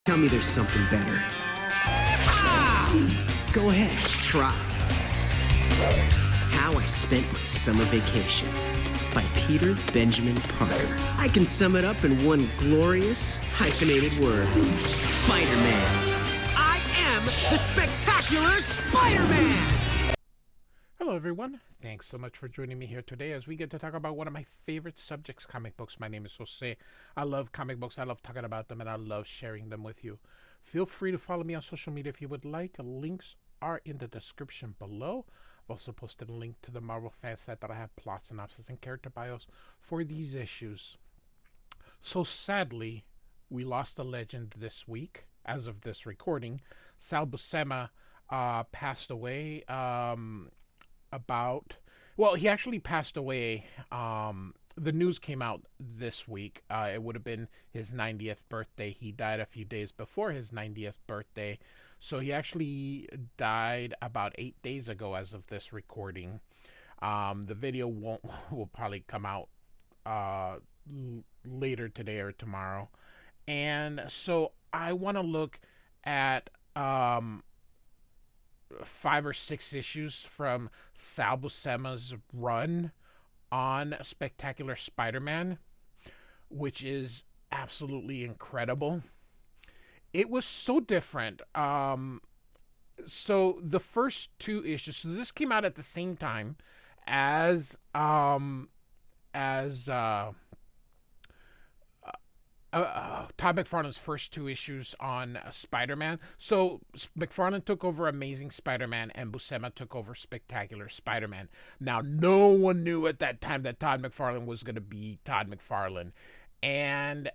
Tell me there's something better. Go ahead, try. How I Spent My Summer Vacation by Peter Benjamin Parker. I can sum it up in one glorious, hyphenated word. Spider-Man. I am the spectacular Spider-Man! Hello everyone, thanks so much for joining me here today as we get to talk about one of my favorite subjects, comic books. My name is Jose. I love comic books, I love talking about them, and I love sharing them with you. Feel free to follow me on social media if you would like. Links are in the description below. I've also posted a link to the Marvel fan site that I have plot synopsis and character bios for these issues. So sadly, we lost a legend this week. As of this recording, Sal Buscema passed away he actually passed away. The news came out this week. It would have been his 90th birthday. He died a few days before his 90th birthday. So he actually died about 8 days ago as of this recording. The video will probably come out later today or tomorrow. And so I want to look at 5 or 6 issues from Sal Buscema's run on Spectacular Spider-Man, which is absolutely incredible. It was so different. So the first 2 issues, so this came out at the same time as Todd McFarlane's first 2 issues on Spider-Man. So McFarlane took over Amazing Spider-Man and Buscema took over Spectacular Spider-Man. Now, no one knew at that time that Todd McFarlane was going to be Todd McFarlane. And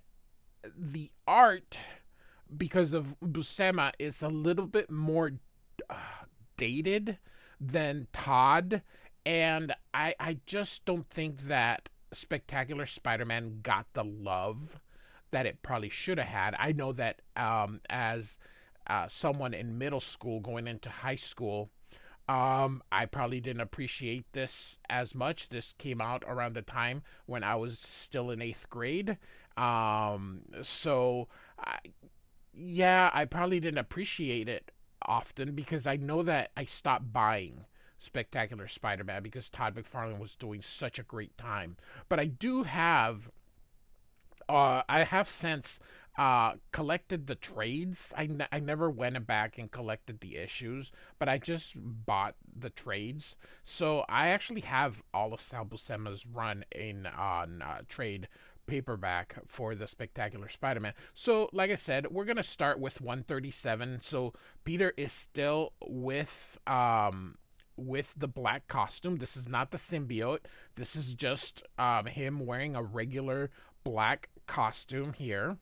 the art, because of Buscema, is a little bit more dated than Todd. And I just don't think that Spectacular Spider-Man got the love that it probably should have had. I know that as someone in middle school going into high school, I probably didn't appreciate this as much. This came out around the time when I was still in 8th grade. I probably didn't appreciate it often because I know that I stopped buying Spectacular Spider-Man because Todd McFarlane was doing such a great time. But I do have since collected the trades. I never went back and collected the issues, but I just bought the trades. So I actually have all of Sal Buscema's run on trade paperback for the Spectacular Spider-Man. So like I said, we're going to start with 137. So Peter is still with the black costume. This is not the symbiote. This is just him wearing a regular black costume here.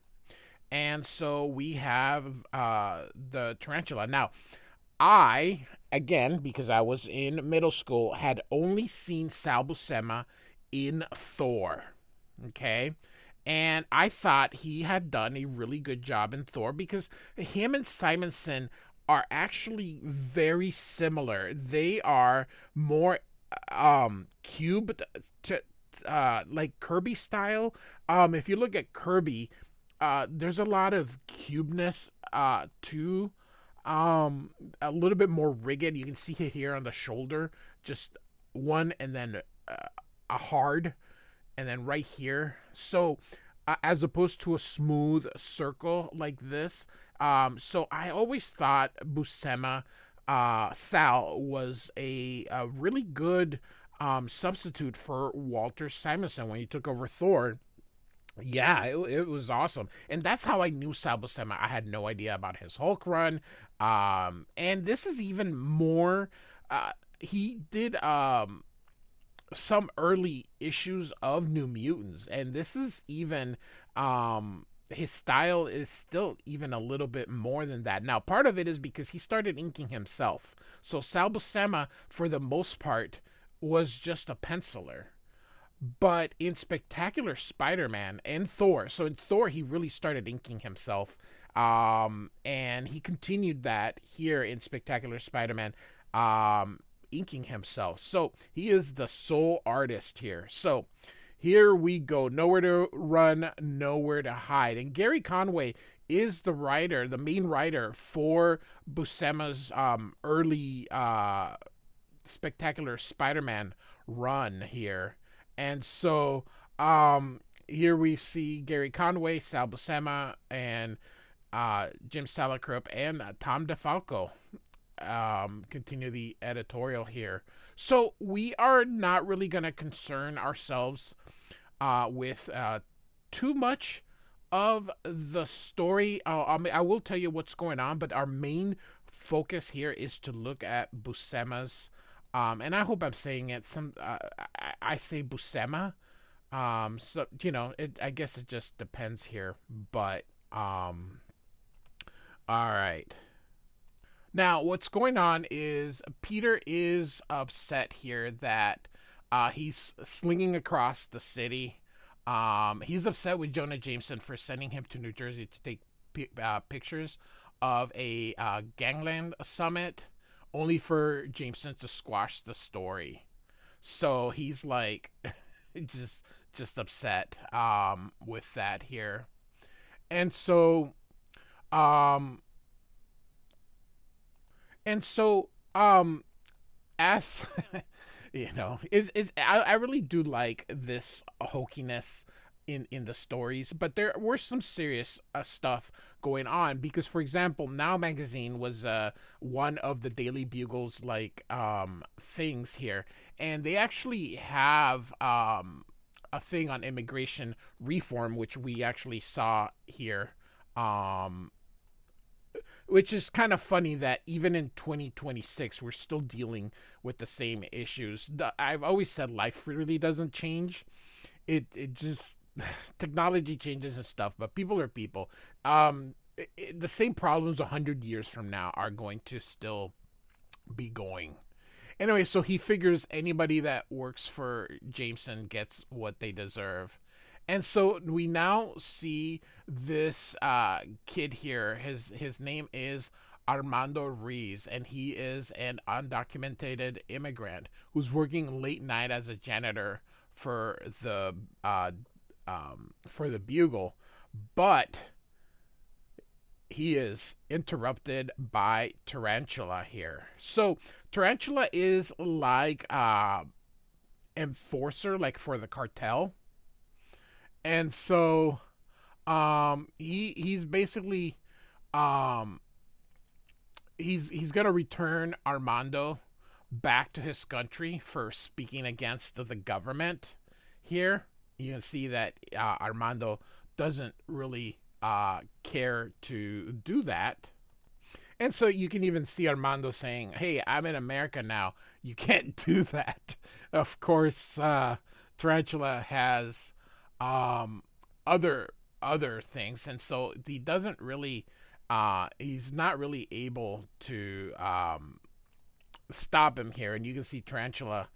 And so we have the Tarantula. Now, I, again, because I was in middle school, had only seen Sal Buscema in Thor. Okay? And I thought he had done a really good job in Thor because him and Simonson are actually very similar. They are more cubed like Kirby style. If you look at Kirby, there's a lot of cubeness to a little bit more rigid. You can see it here on the shoulder, just one and then a hard, and then right here. So as opposed to a smooth circle like this. So I always thought Buscema, Sal, was a really good substitute for Walter Simonson when he took over Thor. Yeah, it was awesome. And that's how I knew Sal Buscema. I had no idea about his Hulk run. And this is even more, he did some early issues of New Mutants. And this is even, his style is still even a little bit more than that. Now, part of it is because he started inking himself. So Sal Buscema, for the most part, was just a penciler. But in Spectacular Spider-Man and Thor, so in Thor, he really started inking himself. And he continued that here in Spectacular Spider-Man, inking himself. So he is the sole artist here. So Here we go. Nowhere to run, nowhere to hide. And Gary Conway is the writer, the main writer for Buscema's early spectacular Spider-Man run here. And so here we see Gary Conway, Sal Buscema, and Jim Salicrup, and Tom DeFalco continue the editorial here. So we are not really going to concern ourselves with too much of the story. I will tell you what's going on, but our main focus here is to look at Buscema's, and I hope I'm saying it. I say Buscema. So I guess it just depends here, but all right. Now, what's going on is Peter is upset here that he's slinging across the city. He's upset with Jonah Jameson for sending him to New Jersey to take pictures of a gangland summit, only for Jameson to squash the story. So he's like, just upset with that here, and so as I really do like this hokiness in the stories, but there were some serious stuff going on because, for example, Now Magazine was one of the Daily Bugle's things here, and they actually have a thing on immigration reform, which we actually saw here. Which is kind of funny that even in 2026, we're still dealing with the same issues. I've always said life really doesn't change. It just, technology changes and stuff, but people are people. The same problems 100 years from now are going to still be going. Anyway, so he figures anybody that works for Jameson gets what they deserve. And so we now see this kid here. His name is Armando Ruiz, and he is an undocumented immigrant who's working late night as a janitor for the Bugle, but he is interrupted by Tarantula here. So Tarantula is like enforcer, like for the cartel. And so he's basically he's gonna return Armando back to his country for speaking against the government. Here you can see that Armando doesn't really care to do that. And so you can even see Armando saying, "Hey, I'm in America now. You can't do that." Of course, Tarantula has other things, and so he doesn't really he's not really able to stop him here. And you can see Tarantula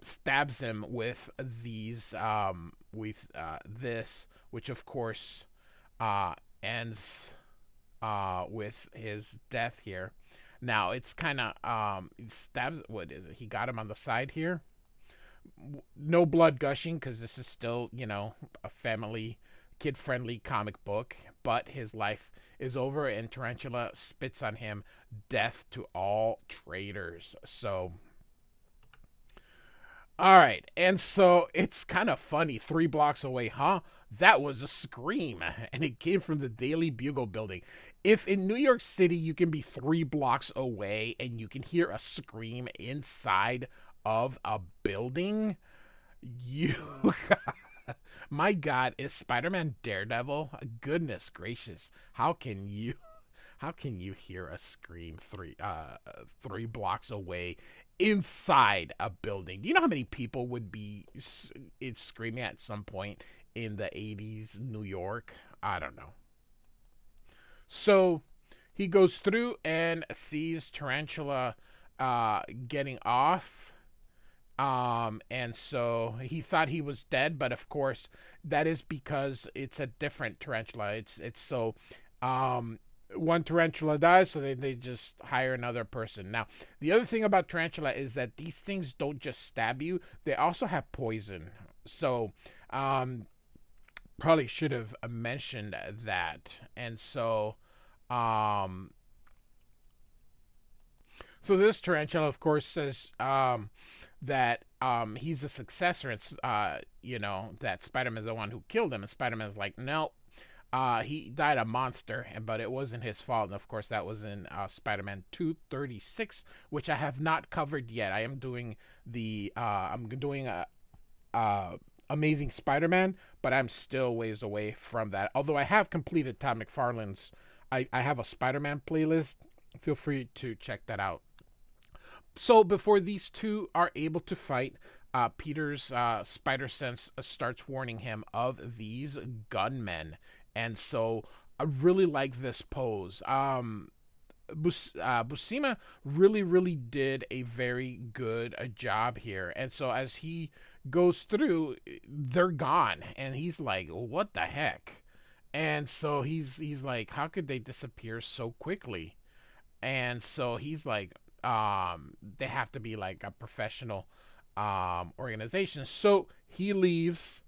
stabs him with these this, which of course ends with his death here. Now it's kind of he stabs, what is it, he got him on the side here. No blood gushing because this is still, a family, kid-friendly comic book. But his life is over, and Tarantula spits on him, "Death to all traitors." So, all right. And so it's kind of funny. 3 blocks away, huh? That was a scream, and it came from the Daily Bugle building. If in New York City you can be 3 blocks away and you can hear a scream inside of a building, my God, is Spider-Man Daredevil? Goodness gracious, how can you hear a scream 3 blocks away inside a building? Do you know how many people would be screaming at some point in the 80s New York? I don't know. So he goes through and sees Tarantula getting off. And so he thought he was dead, but of course that is because it's a different tarantula. It's so one tarantula dies, so they just hire another person. Now, the other thing about tarantula is that these things don't just stab you, they also have poison. So, um, probably should have mentioned that. And um, so this tarantula, of course, says that he's a successor. It's that Spider-Man's the one who killed him, and Spider-Man's like, no, he died a monster, but it wasn't his fault. And of course, that was in Spider-Man 236, which I have not covered yet. I am doing I'm doing a Amazing Spider-Man, but I'm still ways away from that. Although I have completed Todd McFarlane's, I have a Spider-Man playlist. Feel free to check that out. So before these two are able to fight, Peter's spider sense starts warning him of these gunmen, and so I really like this pose. Buscema really did a very good job here, and so as he goes through, they're gone, and he's like, "What the heck?" And so he's like, "How could they disappear so quickly?" And so he's like, they have to be like a professional organization. So he leaves,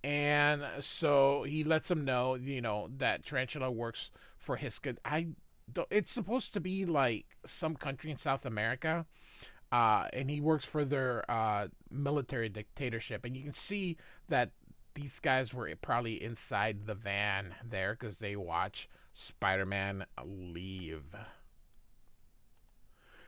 and so he lets them know, that Tarantula works for his good. It's supposed to be like some country in South America, and he works for their military dictatorship. And you can see that these guys were probably inside the van there because they watch Spider-Man leave.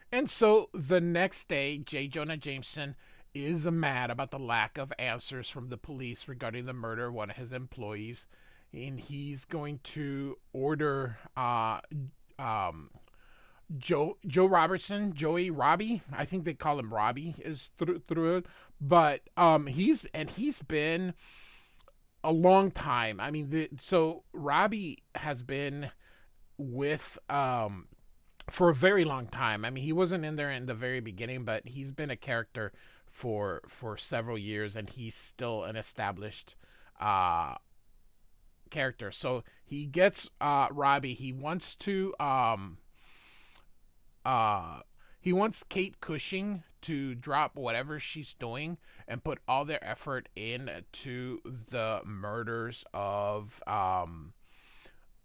And so the next day, J. Jonah Jameson is mad about the lack of answers from the police regarding the murder of one of his employees, and he's going to order Joe Robertson, Joey Robbie. I think they call him Robbie is through it, but he's been a long time. I mean, so Robbie has been with for a very long time. I mean, he wasn't in there in the very beginning, but he's been a character for several years, and he's still an established character. So he gets Robbie. He wants Kate Cushing to drop whatever she's doing and put all their effort into the murders of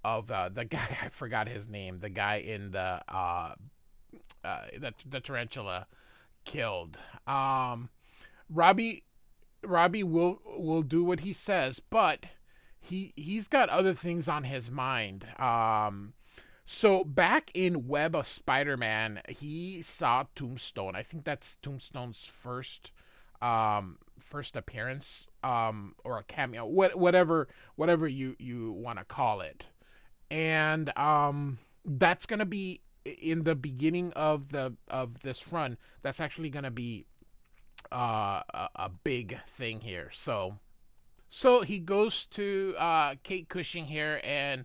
the guy, I forgot his name, the guy in the tarantula killed. Robbie will do what he says, but he's got other things on his mind. So back in Web of Spider-Man, he saw Tombstone. I think that's Tombstone's first appearance, or a cameo, whatever you want to call it. And that's gonna be in the beginning of this run. That's actually gonna be a big thing here. So he goes to Kate Cushing here, and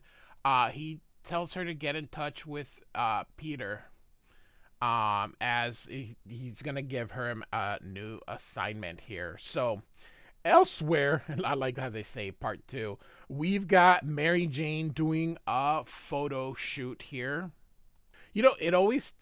he tells her to get in touch with Peter, as he's gonna give her a new assignment here. So elsewhere, I like how they say part 2, we've got Mary Jane doing a photo shoot here. It always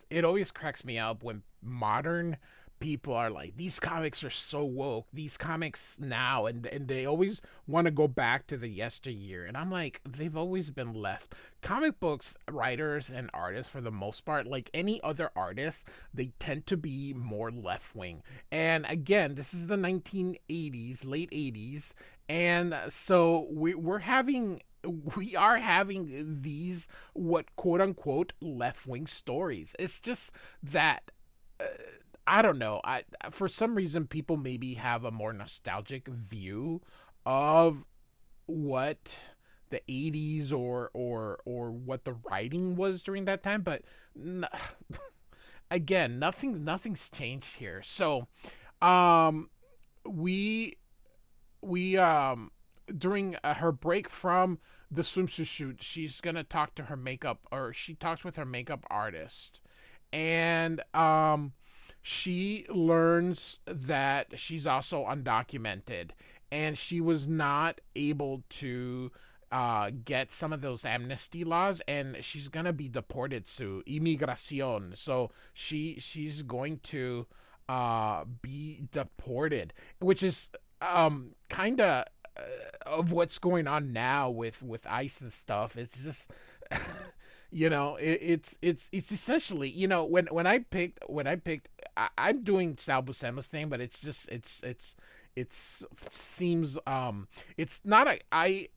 cracks me up when modern people are like, these comics are so woke, these comics now, and they always want to go back to the yesteryear. And I'm like, they've always been left. Comic books writers and artists, for the most part, like any other artist, they tend to be more left-wing. And again, this is the 1980s, late 80s, and so we are having these, what, quote unquote, left-wing stories. It's just that I don't know. For some reason, people maybe have a more nostalgic view of what the 80s or what the writing was during that time, but again, nothing's changed here. So we during her break from the swimsuit shoot, she's gonna talk to her makeup, or she talks with her makeup artist, and she learns that she's also undocumented, and she was not able to get some of those amnesty laws, and she's gonna be deported to Imigracion. So she's going to be deported, which is kind of what's going on now with ICE and stuff. It's just it's essentially, when I picked I'm doing Sal Buscema's thing, but it's just it's seems it's not a I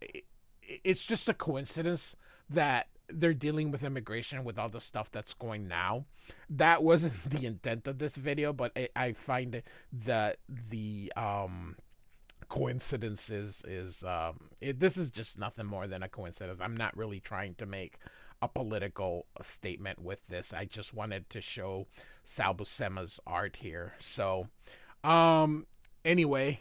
it's just a coincidence that they're dealing with immigration with all the stuff that's going now. That wasn't the intent of this video, but I find that the coincidence this is just nothing more than a coincidence. I'm not really trying to make a political statement with this. I just wanted to show Sal Buscema's art here. So anyway,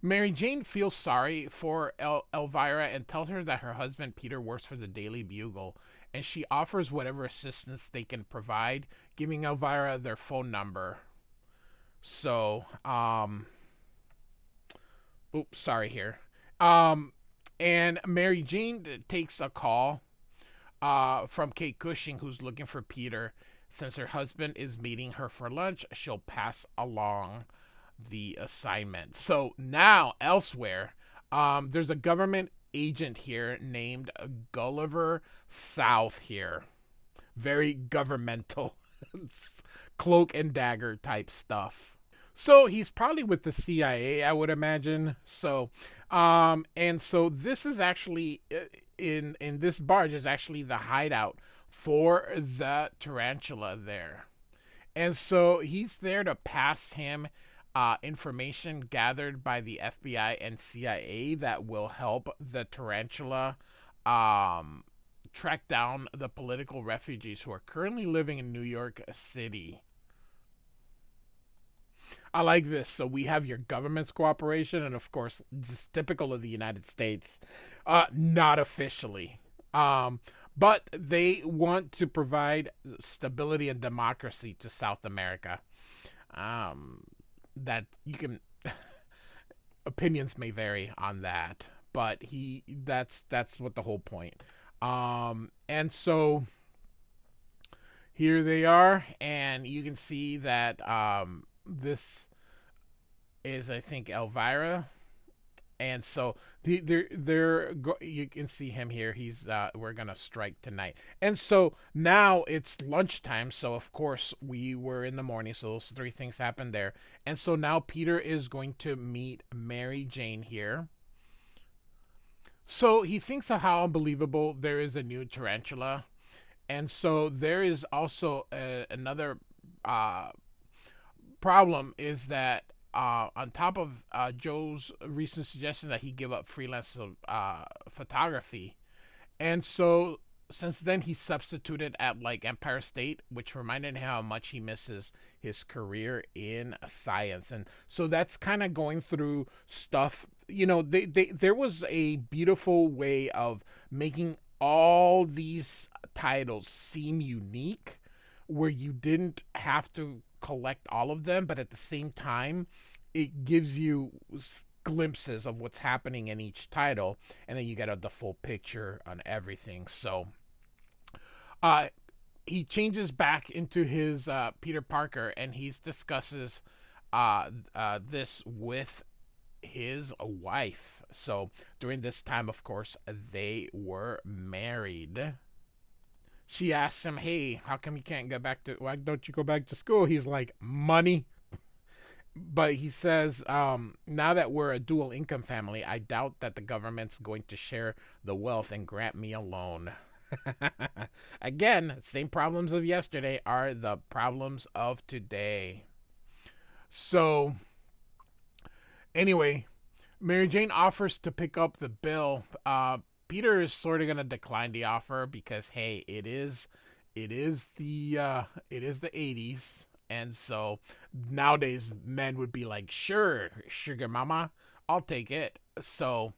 Mary Jane feels sorry for Elvira and tells her that her husband Peter works for the Daily Bugle, and she offers whatever assistance they can provide, giving Elvira their phone number. So, oops, sorry here. And Mary Jane takes a call from Kate Cushing, who's looking for Peter. Since her husband is meeting her for lunch, she'll pass along the assignment. So now elsewhere, there's a government agent here named Gulliver South here. Very governmental, cloak and dagger type stuff. So he's probably with the CIA, I would imagine. So, and so this is actually in this barge is actually the hideout for the tarantula there, and so he's there to pass him information gathered by the FBI and CIA that will help the tarantula track down the political refugees who are currently living in New York City. I like this. So we have your government's cooperation, and of course, just typical of the United States, not officially. But they want to provide stability and democracy to South America. That you can opinions may vary on that, but that's what the whole point. And so here they are, and you can see that this is, I think, Elvira. And so you can see him here. He's we're gonna strike tonight, and so now it's lunchtime. So of course we were in the morning. So those three things happened there, and so now Peter is going to meet Mary Jane here. So he thinks of how unbelievable there is a new tarantula, and so there is also another problem is that. On top of Joe's recent suggestion that he give up freelance photography. And so since then he substituted at like Empire State, which reminded him how much he misses his career in science. And so that's kind of going through stuff. There was a beautiful way of making all these titles seem unique, where you didn't have to collect all of them, but at the same time it gives you glimpses of what's happening in each title, and then you get the full picture on everything. So he changes back into his Peter Parker, and he discusses this with his wife. So during this time, of course, they were married. She asks him, hey, how come you can't go back to, why don't you go back to school? He's like, money. But he says, now that we're a dual income family, I doubt that the government's going to share the wealth and grant me a loan. Again, same problems of yesterday are the problems of today. So, anyway, Mary Jane offers to pick up the bill. Peter is sort of going to decline the offer because, hey, it is the 80s, and so nowadays men would be like, sure, sugar mama, I'll take it. So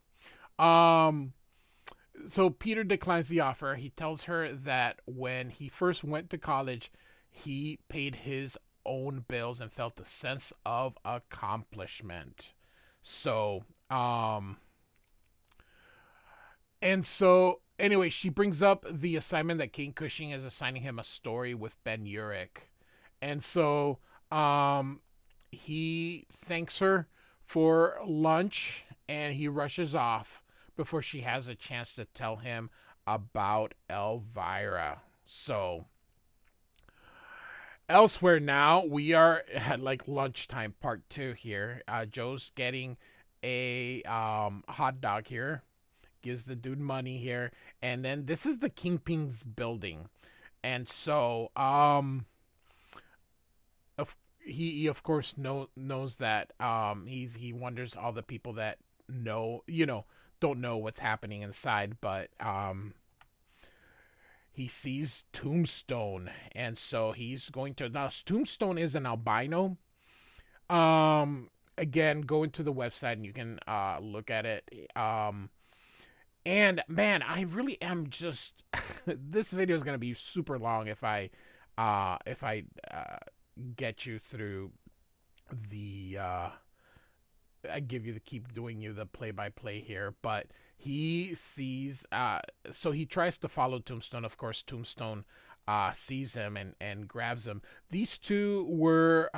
Peter declines the offer. He tells her that when he first went to college, he paid his own bills and felt a sense of accomplishment. So and so, anyway, she brings up the assignment that Kate Cushing is assigning him, a story with Ben Urich. And so he thanks her for lunch, and he rushes off before she has a chance to tell him about Elvira. So, elsewhere now, we are at like lunchtime part two here. Joe's getting a hot dog here, gives the dude money here, and then this is the Kingpin's building. And so, of he of course knows that he wonders all the people that know, don't know what's happening inside, but he sees Tombstone, and so he's going to, now Tombstone is an albino. Again, go into the website and you can look at it. And man, I really am just this video is gonna be super long if I get you through the I give you the keep doing you the play by play here, but he sees so he tries to follow Tombstone. Of course, Tombstone sees him and grabs him. These two were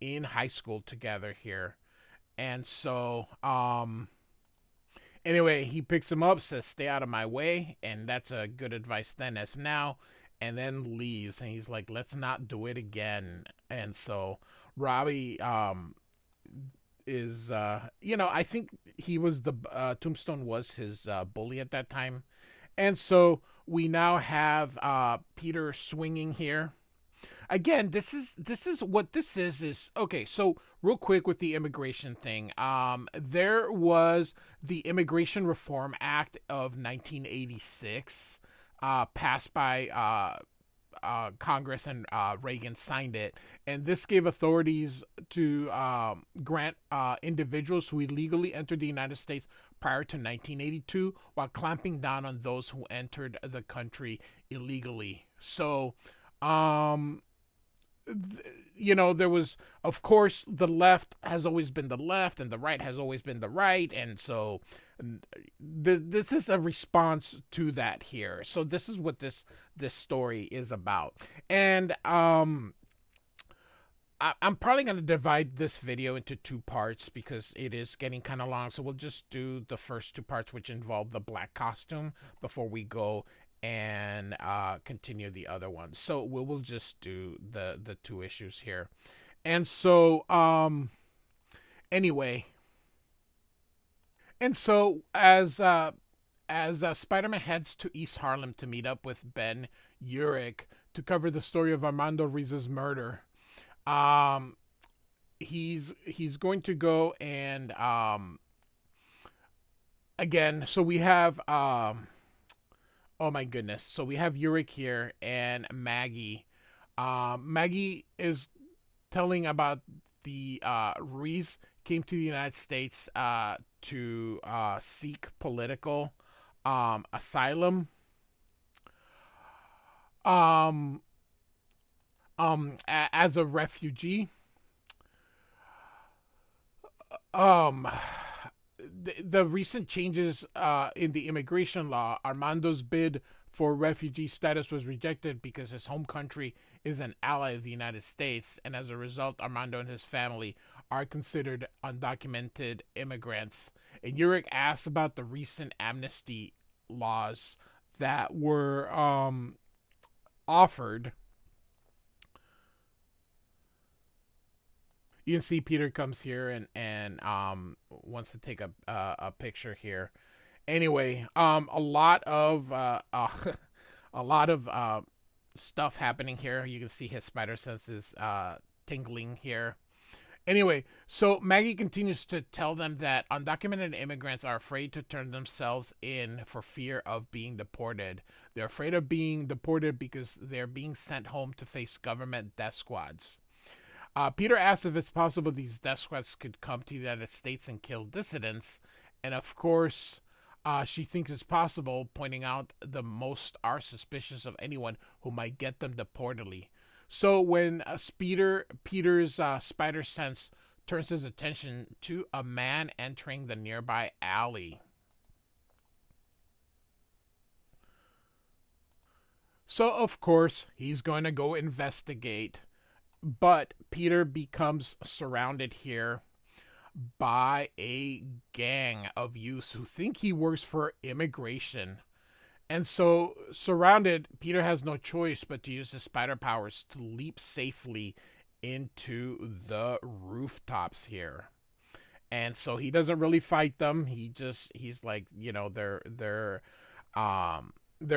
in high school together here, and so anyway, he picks him up, says, "Stay out of my way," and that's a good advice then as now, and then leaves. And he's like, "Let's not do it again." And so Robbie is I think he was the Tombstone was his bully at that time, and so we now have Peter swinging here. Again, this is what this is okay. So real quick with the immigration thing, there was the Immigration Reform Act of 1986, passed by Congress, and Reagan signed it, and this gave authorities to grant individuals who illegally entered the United States prior to 1982, while clamping down on those who entered the country illegally. So, there was, of course, the left has always been the left, and the right has always been the right, and so this is a response to that here. So this is what this story is about, and I'm probably going to divide this video into two parts because it is getting kind of long. So we'll just do the first two parts, which involve the black costume, before we go and continue the other one. So we'll just do the two issues here. And so anyway, and so as Spider-Man heads to East Harlem to meet up with Ben Urich to cover the story of Armando Ruiz's murder, he's going to go and again, so we have oh my goodness. So we have Urich here and Maggie. Maggie is telling about the Ruiz came to the United States to seek political asylum. As a refugee. The recent changes in the immigration law, Armando's bid for refugee status was rejected because his home country is an ally of the United States, and as a result, Armando and his family are considered undocumented immigrants. And Urich asked about the recent amnesty laws that were offered. You can see Peter comes here and wants to take a picture here. Anyway, a lot of stuff happening here. You can see his spider senses tingling here. Anyway, so Maggie continues to tell them that undocumented immigrants are afraid to turn themselves in for fear of being deported. They're afraid of being deported because they're being sent home to face government death squads. Peter asks if it's possible these death squads could come to the United States and kill dissidents. And of course, she thinks it's possible, pointing out the most are suspicious of anyone who might get them deportedly. So when Peter's spider sense turns his attention to a man entering the nearby alley. So of course, he's going to go investigate. But Peter becomes surrounded here. by a gang of youths who think he works for immigration. And so, surrounded, Peter has no choice but to use his spider powers to leap safely into the rooftops here. And so he doesn't really fight them. He's like, they're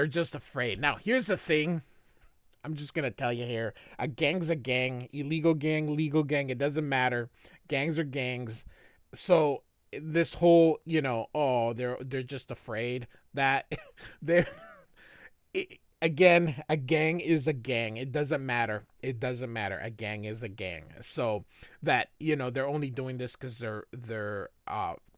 just afraid. Now, here's the thing. I'm just gonna tell you here. A gang's a gang, illegal gang, legal gang, it doesn't matter. Gangs are gangs. So this whole, oh, they're just afraid that they're again, a gang is a gang. It doesn't matter. It doesn't matter. A gang is a gang. So that they're only doing this because they're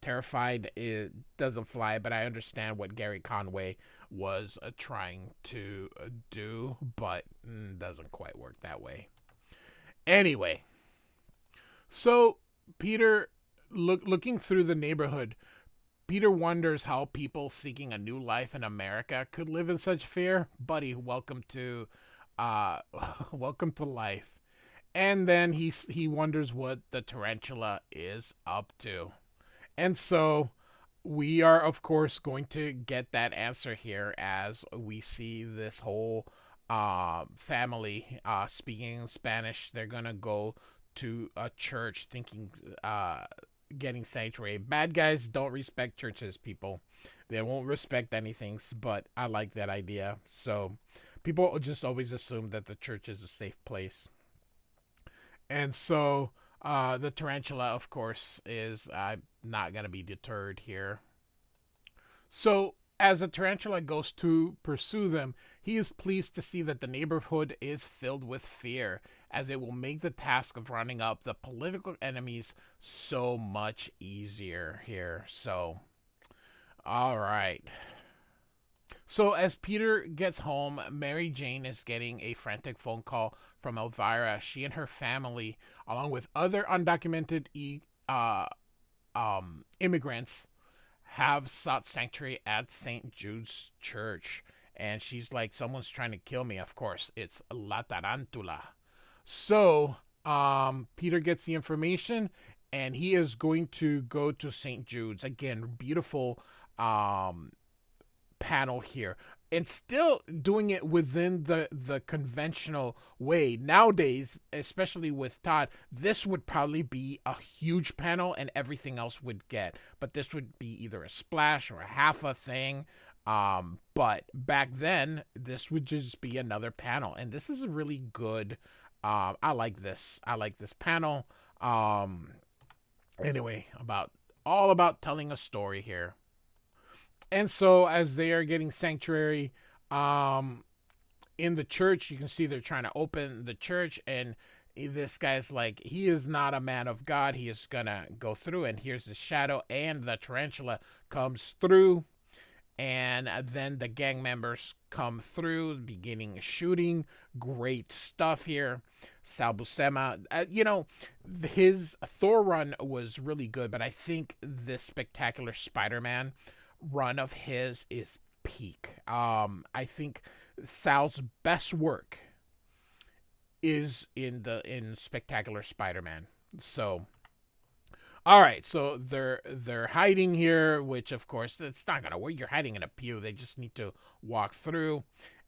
terrified. It doesn't fly. But I understand what Gerry Conway was trying to do, but doesn't quite work that way. Anyway, so Peter, looking through the neighborhood, Peter wonders how people seeking a new life in America could live in such fear. Buddy, welcome to welcome to life. And then he wonders what the tarantula is up to. And so we are, of course, going to get that answer here as we see this whole family speaking Spanish. They're going to go to a church thinking getting sanctuary. Bad guys don't respect churches, people. They won't respect anything, but I like that idea. So people just always assume that the church is a safe place. And so the tarantula, of course, is not going to be deterred here. So as the tarantula goes to pursue them, he is pleased to see that the neighborhood is filled with fear, as it will make the task of rounding up the political enemies so much easier here. So, all right. So as Peter gets home, Mary Jane is getting a frantic phone call from Elvira. She and her family, along with other undocumented immigrants, have sought sanctuary at St. Jude's Church. And she's like, someone's trying to kill me. Of course, it's La Tarantula. So Peter gets the information, and he is going to go to St. Jude's. Again, beautiful panel here. And still doing it within the conventional way. Nowadays, especially with Todd, this would probably be a huge panel and everything else would get. But this would be either a splash or a half a thing. But back then, this would just be another panel. And this is a really good, I like this. I like this panel. Anyway, all about telling a story here. And so as they are getting sanctuary in the church, you can see they're trying to open the church, and this guy's like, he is not a man of God. He is going to go through, and here's the shadow, and the tarantula comes through, and then the gang members come through, beginning shooting. Great stuff here. Sal Buscema, his Thor run was really good, but I think this Spectacular Spider-Man run of his is peak. I think Sal's best work is in Spectacular Spider-Man. So, all right, so they're hiding here, which of course it's not gonna work. You're hiding in a pew. They just need to walk through,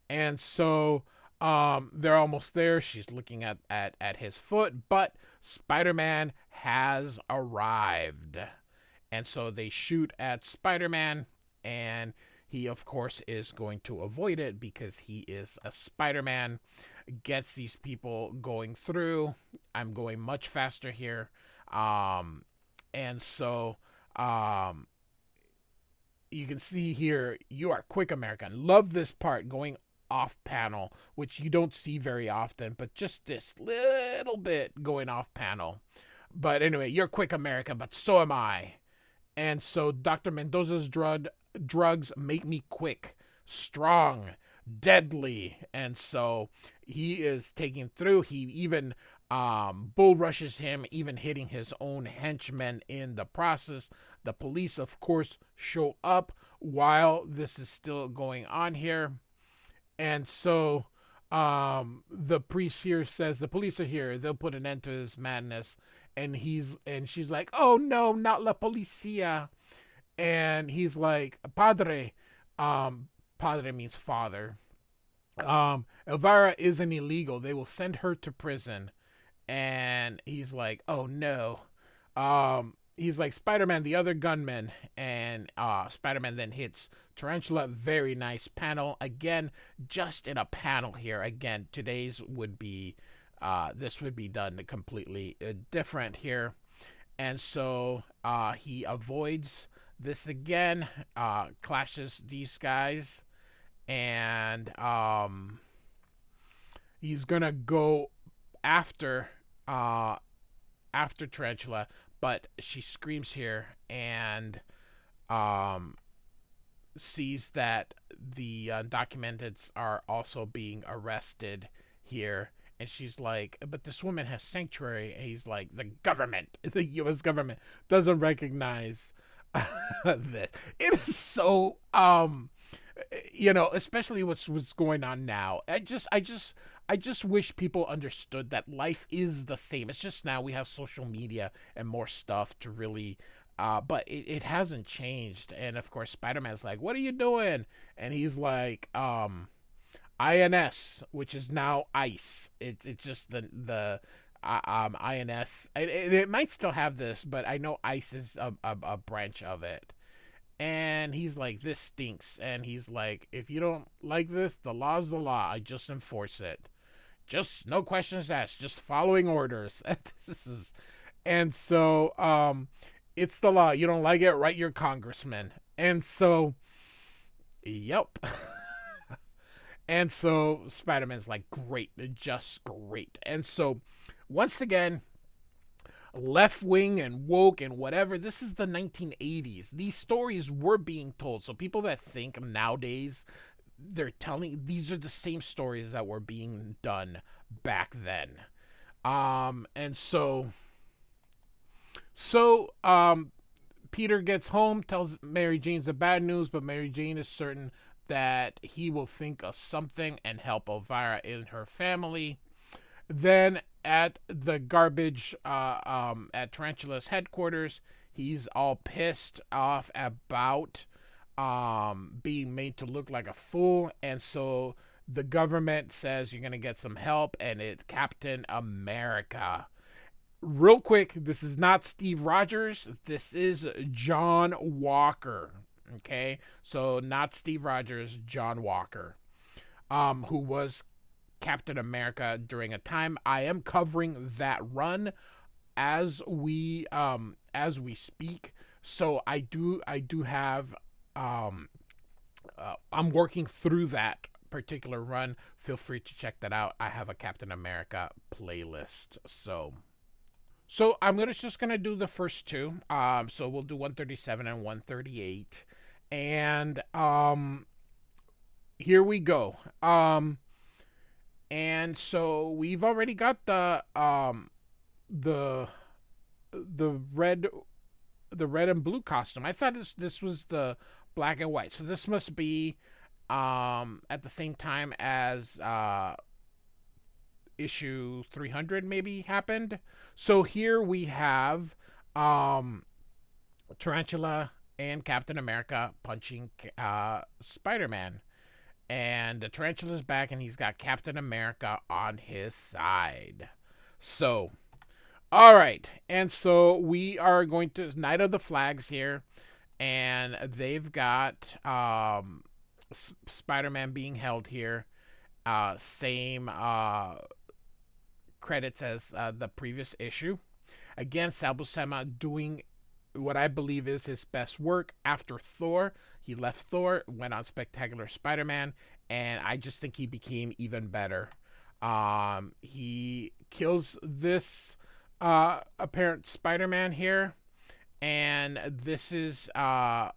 and so they're almost there. She's looking at his foot, but Spider-Man has arrived. And so they shoot at Spider-Man, and he, of course, is going to avoid it because he is a Spider-Man. Gets these people going through. I'm going much faster here. And so you can see here, you are quick, American. Love this part, going off panel, which you don't see very often, but just this little bit going off panel. But anyway, you're quick, American, but so am I. And so Dr. Mendoza's drugs make me quick, strong, deadly. And so he is taking through. He even bull rushes him, even hitting his own henchmen in the process. The police, of course, show up while this is still going on here. And so the priest here says, the police are here. They'll put an end to this madness. and she's like, "Oh no, not la policía." And he's like, "Padre." Padre means father. Elvira isn't illegal. They will send her to prison. And he's like, "Oh no." He's like, "Spider-Man, the other gunman." And Spider-Man then hits Tarantula. Very nice panel. Again, just in a panel here. Again, today's would be this would be done completely different here. And so he avoids this again, clashes these guys, and he's gonna go after uh after Tarantula, but she screams here and um sees that the undocumenteds are also being arrested here. And she's like, "But this woman has sanctuary." And he's like, "The government, the U.S. government, doesn't recognize this." It is so, especially what's going on now. I just wish people understood that life is the same. It's just now we have social media and more stuff to really but it hasn't changed. And of course Spider-Man's like, "What are you doing?" And he's like, INS, which is now ICE. It's just the INS. It might still have this, but I know ICE is a branch of it. And he's like, "This stinks." And he's like, "If you don't like this, the law's the law. I just enforce it. Just no questions asked. Just following orders." This is, and so it's the law. You don't like it, write your congressman. And so, yep. And so Spider-Man's like, "Great, just great." And so, once again, left wing and woke and whatever, this is the 1980s. These stories were being told. So, people that think nowadays, they're telling, these are the same stories that were being done back then. And Peter gets home, tells Mary Jane the bad news, but Mary Jane is certain that he will think of something and help Elvira and her family. Then at the garbage at Tarantula's headquarters, he's all pissed off about being made to look like a fool, and so the government says you're gonna get some help, and it's Captain America. Real quick, this is not Steve Rogers. This is John Walker. Okay, so not Steve Rogers, John Walker, who was Captain America during a time. I am covering that run as we speak. So I do have I'm working through that particular run. Feel free to check that out. I have a Captain America playlist. So I'm just gonna do the first two. So we'll do 137 and 138, and here we go. And so we've already got the red and blue costume. I thought this was the black and white. So this must be at the same time as issue 300 maybe happened. So here we have Tarantula and Captain America punching Spider-Man. And the Tarantula's back, and he's got Captain America on his side. So, all right. And so we are going to Night of the Flags here. And they've got Spider-Man being held here. Same credits as the previous issue. Again, Sal Buscema doing what I believe is his best work after Thor. He left Thor, went on Spectacular Spider-Man, and I just think he became even better. He kills this apparent Spider-Man here, and this is not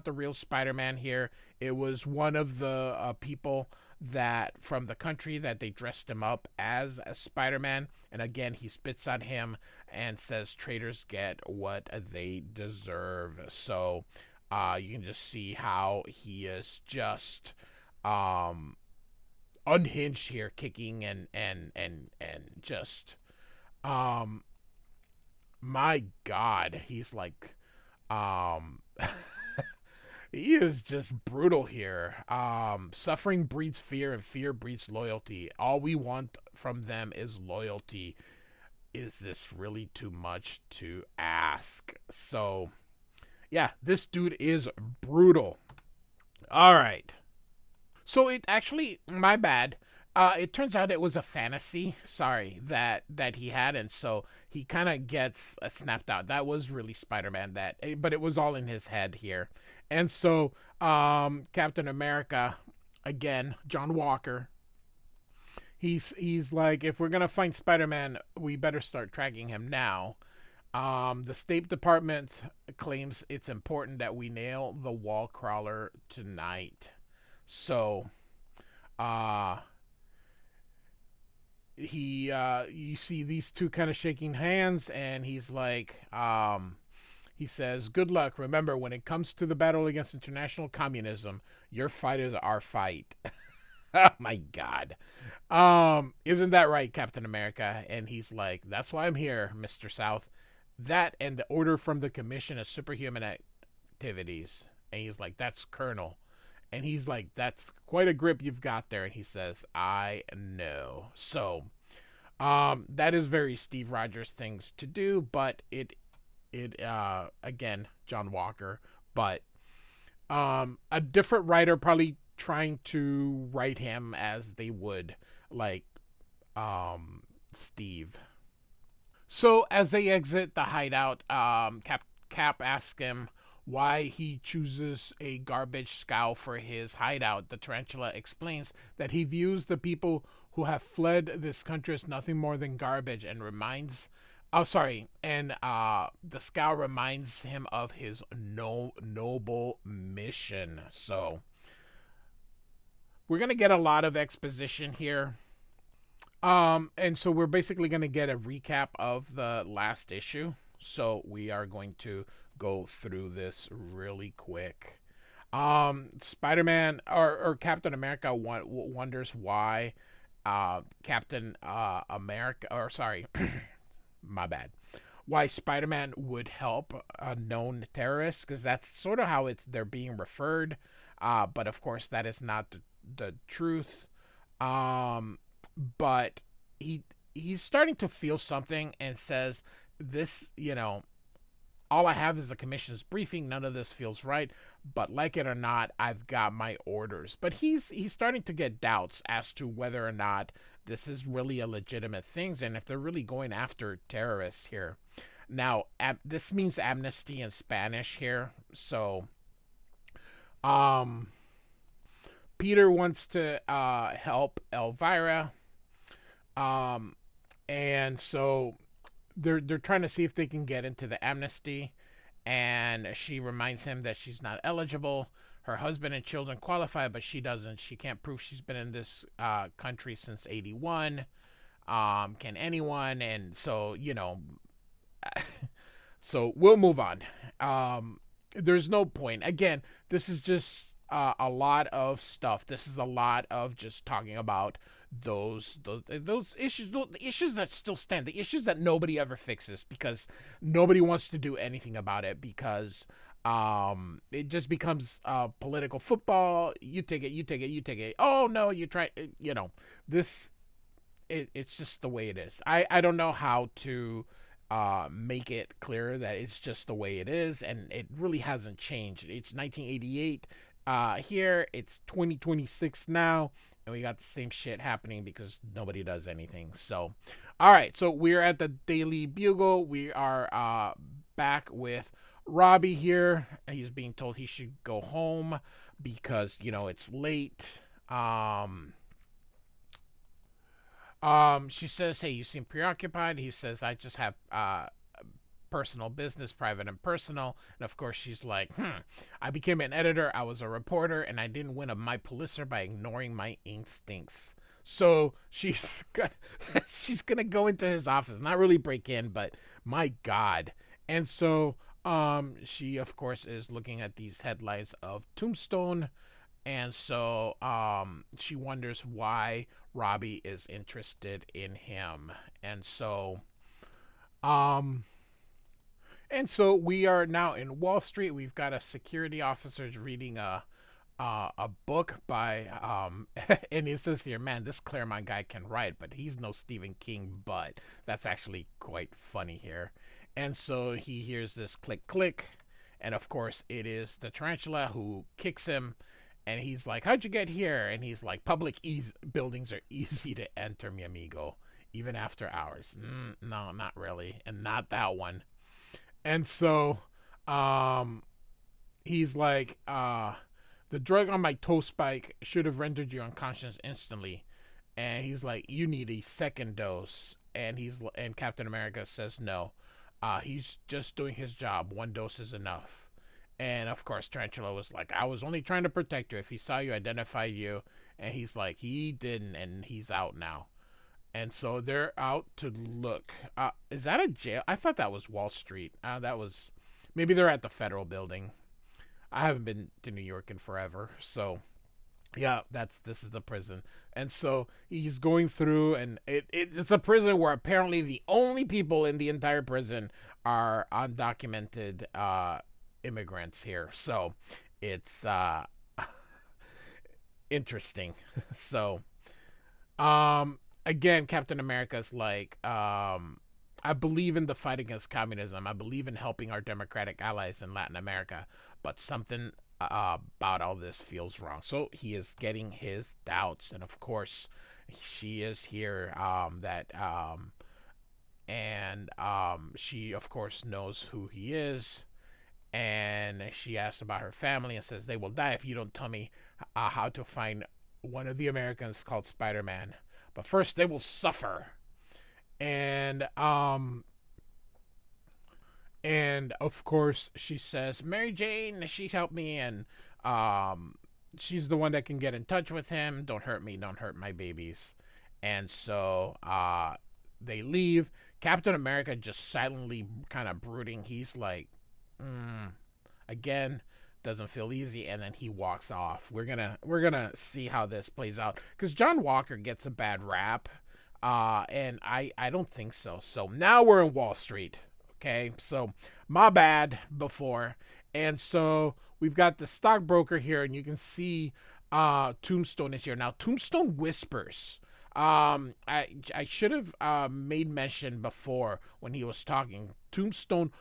the real Spider-Man here. It was one of the people that from the country that they dressed him up as a Spider-Man. And again, he spits on him and says traitors get what they deserve. So you can just see how he is just unhinged here, kicking and just My God, he's like, um, he is just brutal here. Suffering breeds fear, and fear breeds loyalty. All we want from them is loyalty. Is this really too much to ask? So, yeah, this dude is brutal. All right. So it actually, my bad. It turns out it was a fantasy. Sorry that he had, and so he kind of gets snapped out. That was really Spider-Man. But it was all in his head here, and so Captain America, again, John Walker. He's like, if we're gonna find Spider-Man, we better start tracking him now. The State Department claims it's important that we nail the wall crawler tonight. So, uh, you see these two kind of shaking hands, and he's like, he says, "Good luck. Remember, when it comes to the battle against international communism, your fight is our fight." Oh my God. Isn't that right, Captain America? And he's like, "That's why I'm here, Mr. South. That and the order from the Commission of Superhuman Activities." And he's like, "That's Colonel." And he's like, "That's quite a grip you've got there." And he says, "I know." So, that is very Steve Rogers things to do, but it again, John Walker, but a different writer probably trying to write him as they would like Steve. So as they exit the hideout, Cap asks him why he chooses a garbage scow for his hideout. The tarantula explains that he views the people who have fled this country as nothing more than garbage, and reminds oh sorry and the scow reminds him of his noble mission. So we're gonna get a lot of exposition here. And so we're basically gonna get a recap of the last issue. So we are going to go through this really quick. Spider-Man or Captain America wonders why Captain America, or sorry, my bad. Why Spider-Man would help a known terrorist, because that's sort of how they're being referred. But of course, that is not the truth. Um, but he's starting to feel something and says, "This, all I have is a commission's briefing. None of this feels right, but like it or not, I've got my orders." But he's starting to get doubts as to whether or not this is really a legitimate thing, and if they're really going after terrorists here. Now, this means amnesty in Spanish here, so Peter wants to help Elvira, um, and so they're trying to see if they can get into the amnesty, and she reminds him that she's not eligible. Her husband and children qualify, but she doesn't. She can't prove she's been in this country since '81. Can anyone? And so so we'll move on. There's no point. Again, this is just a lot of stuff. This is a lot of just talking about those issues, the issues that still stand, the issues that nobody ever fixes because nobody wants to do anything about it, because it just becomes political football. You take it. Oh no, you try. This. It's just the way it is. I don't know how to make it clear that it's just the way it is, and it really hasn't changed. It's 1988 here. It's 2026 now, and we got the same shit happening because nobody does anything. So, all right. So we're at the Daily Bugle. We are back with Robbie here. He's being told he should go home because it's late. She says, "Hey, you seem preoccupied." He says, "I just have personal business, private and personal." And of course, she's like, "I became an editor. I was a reporter, and I didn't win my Pulitzer by ignoring my instincts." So she's gonna go into his office, not really break in, but my God. And so she of course is looking at these headlines of Tombstone. And so she wonders why Robbie is interested in him. And so And so we are now in Wall Street. We've got a security officer reading a book by and it says here, man, this Claremont guy can write, but he's no Stephen King. But that's actually quite funny here. And so he hears this click click, and of course it is the tarantula who kicks him. And he's like, "How'd you get here?" And he's like, buildings are easy to enter, mi amigo, even after hours." No, not really, and not that one. And so, um, he's like, "The drug on my toe spike should have rendered you unconscious instantly." And he's like, "You need a second dose." And Captain America says no. He's just doing his job. One dose is enough. And of course, Tarantula was like, "I was only trying to protect you. If he saw you, identify you." And he's like, "He didn't," and he's out now. And so they're out to look. Is that a jail? I thought that was Wall Street. That was maybe they're at the federal building. I haven't been to New York in forever, so yeah, this is the prison. And so he's going through, and it's a prison where apparently the only people in the entire prison are undocumented immigrants here. So it's interesting. So again, Captain America's like, "I believe in the fight against communism. I believe in helping our democratic allies in Latin America, but something about all this feels wrong." So he is getting his doubts, and of course, she is here. She of course knows who he is, and she asks about her family and says, "They will die if you don't tell me how to find one of the Americans called Spider-Man. But first, they will suffer." And of course she says, "Mary Jane, she helped me, and she's the one that can get in touch with him. Don't hurt me, don't hurt my babies." And so they leave. Captain America just silently kind of brooding. He's like, again, doesn't feel easy, and then he walks off. We're gonna see how this plays out, because John Walker gets a bad rap, and I don't think so. So now we're in Wall Street. Okay, so my bad before. And so we've got the stockbroker here, and you can see Tombstone is here. Now, Tombstone whispers. I should have made mention before when he was talking. Tombstone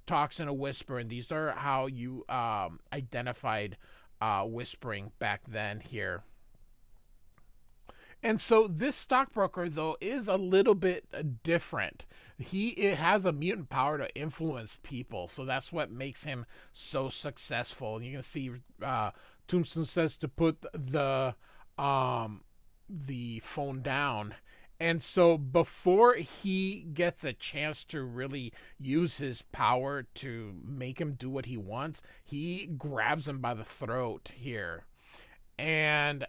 talks in a whisper, and these are how you identified whispering back then here. And so this stockbroker, though, is a little bit different. It has a mutant power to influence people, so that's what makes him so successful. And you can see Tombstone says to put the phone down. And so before he gets a chance to really use his power to make him do what he wants, he grabs him by the throat here. And,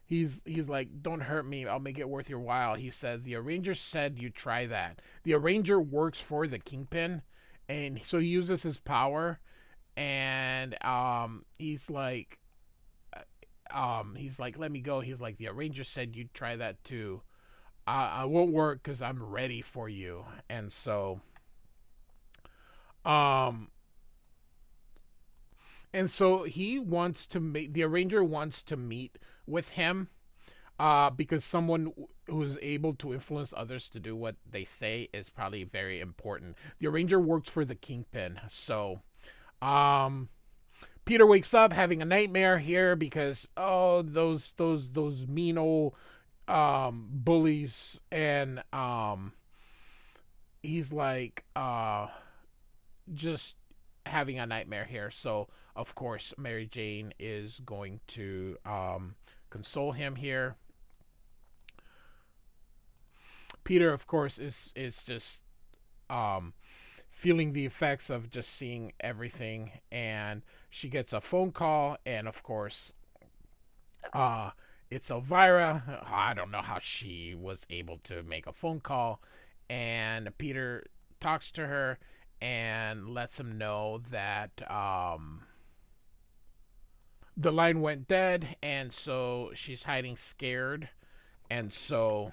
he's like, "Don't hurt me. I'll make it worth your while." He said, "The arranger said you try that." The arranger works for the Kingpin, and so he uses his power, and he's like, "Let me go." He's like, "The arranger said you'd try that too. I won't work because I'm ready for you." And so, he wants to the arranger wants to meet with him, because someone who's able to influence others to do what they say is probably very important. The arranger works for the Kingpin. So, Peter wakes up having a nightmare here because those mean old bullies, and he's like just having a nightmare here. So of course Mary Jane is going to console him here. Peter, of course, is just feeling the effects of just seeing everything, and she gets a phone call, and of course it's Elvira. I don't know how she was able to make a phone call, and Peter talks to her and lets him know that the line went dead, and so she's hiding scared. And so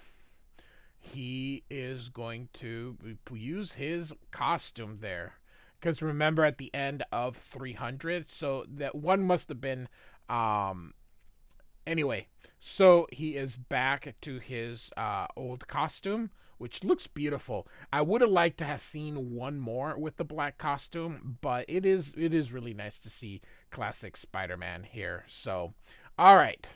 he is going to use his costume there. Because remember, at the end of 300, so that one must have been. Anyway, so he is back to his old costume, which looks beautiful. I would have liked to have seen one more with the black costume, but it is really nice to see classic Spider-Man here. So, all right.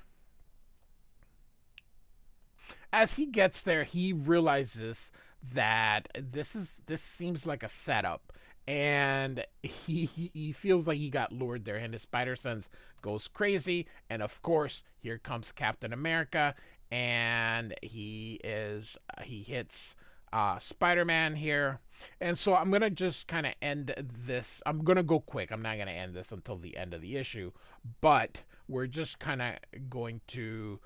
As he gets there, he realizes that this seems like a setup, and he feels like he got lured there, and his spider sense goes crazy, and of course here comes Captain America, and he hits Spider-Man here. And so I'm gonna just kind of end this. I'm gonna go quick. I'm not gonna end this until the end of the issue, but we're just kind of going to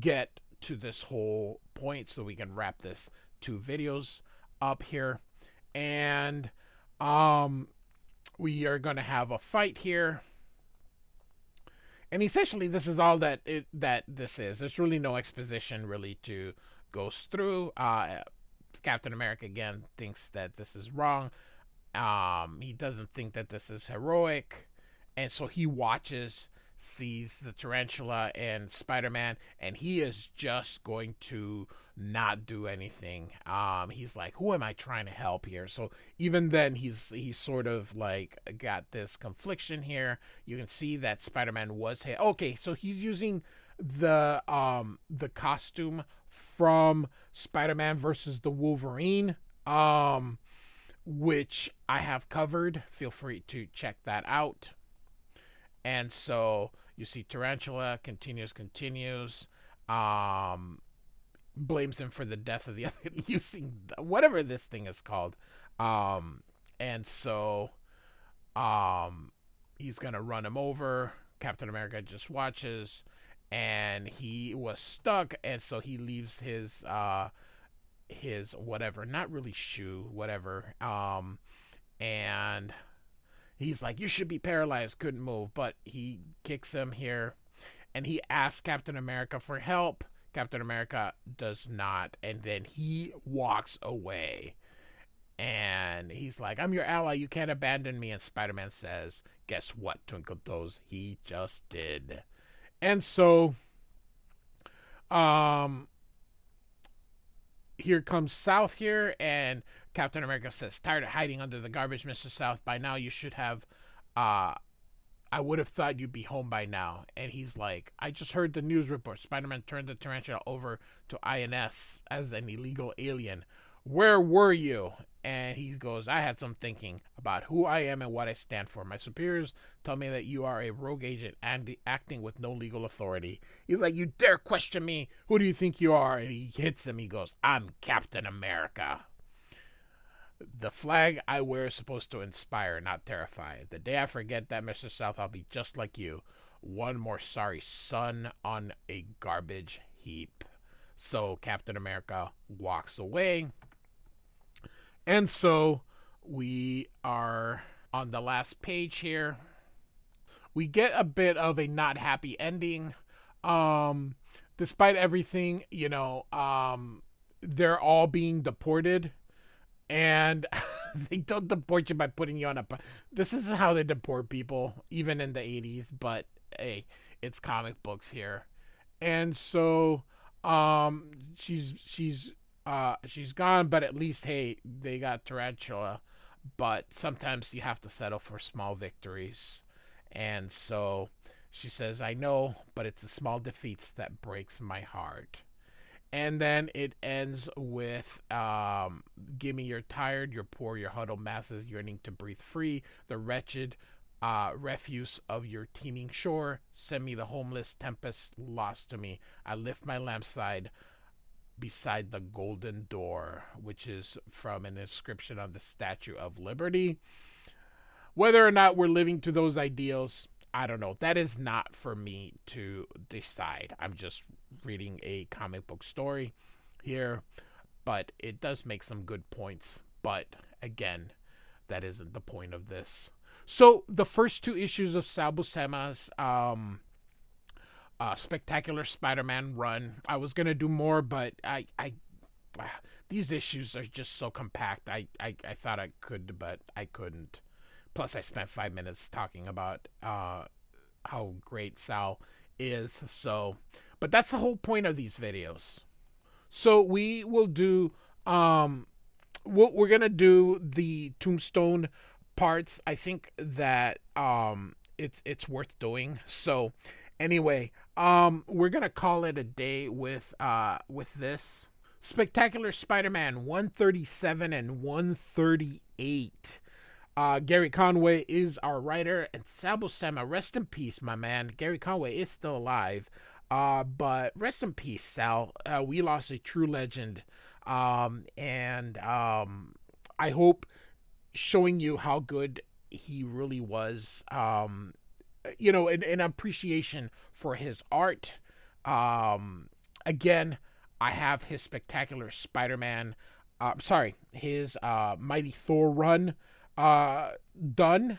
get to this whole point so we can wrap this two videos up here. And we are going to have a fight here. And essentially this is all that this is. There's really no exposition really to goes through. Captain America again thinks that this is wrong. He doesn't think that this is heroic. And so he watches, sees the tarantula and Spider-Man, and he is just going to not do anything. He's like, who am I trying to help here? So even then he's sort of like got this confliction here. You can see that Spider-Man was hit. Okay, so he's using the costume from Spider-Man versus the Wolverine, which I have covered. Feel free to check that out. And so you see Tarantula continues, blames him for the death of the other, using whatever this thing is called. And so he's going to run him over. Captain America just watches, and he was stuck, and so he leaves his whatever, not really shoe, whatever, and he's like, you should be paralyzed, couldn't move. But he kicks him here, and he asks Captain America for help. Captain America does not, and then he walks away. And he's like, I'm your ally, you can't abandon me. And Spider-Man says, guess what, Twinkle Toes? He just did. And so, here comes South here, and Captain America says, tired of hiding under the garbage, Mr. South. By now you should have, I would have thought you'd be home by now. And he's like, I just heard the news report. Spider-Man turned the tarantula over to INS as an illegal alien. Where were you? And he goes, I had some thinking about who I am and what I stand for. My superiors tell me that you are a rogue agent and acting with no legal authority. He's like, you dare question me? Who do you think you are? And he hits him. He goes, I'm Captain America. The flag I wear is supposed to inspire, not terrify. The day I forget that, Mr. South, I'll be just like you. One more sorry son on a garbage heap. So Captain America walks away. And so we are on the last page here. We get a bit of a not happy ending. Despite everything, they're all being deported. And they don't deport you by putting you on a... This is how they deport people, even in the 80s. But, hey, it's comic books here. And so she's gone, but at least, hey, they got Tarantula. But sometimes you have to settle for small victories. And so she says, I know, but it's the small defeats that breaks my heart. And then it ends with, give me your tired, your poor, your huddled masses yearning to breathe free, the wretched refuse of your teeming shore. Send me the homeless tempest lost to me. I lift my lampside beside the golden door, which is from an inscription on the Statue of Liberty. Whether or not we're living to those ideals, I don't know. That is not for me to decide. I'm just reading a comic book story here, but it does make some good points. But again, that isn't the point of this. So the first two issues of Sal Buscema's Spectacular Spider-Man run. I was gonna do more, but these issues are just so compact. I thought I could, but I couldn't. Plus, I spent 5 minutes talking about how great Sal is. So, but that's the whole point of these videos. So we will do we're gonna do the Tombstone parts. I think that it's worth doing. So anyway, we're gonna call it a day with this Spectacular Spider-Man 137 and 138. Gerry Conway is our writer, and Sal Buscema, rest in peace, my man. Gerry Conway is still alive, but rest in peace, Sal. We lost a true legend, and I hope showing you how good he really was, an appreciation for his art. Again, I have his Spectacular Spider-Man, his Mighty Thor run done,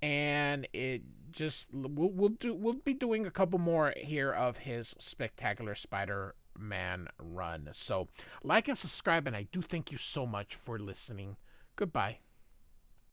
and it just we'll be doing a couple more here of his Spectacular Spider-Man run. So like and subscribe, and I do thank you so much for listening. Goodbye.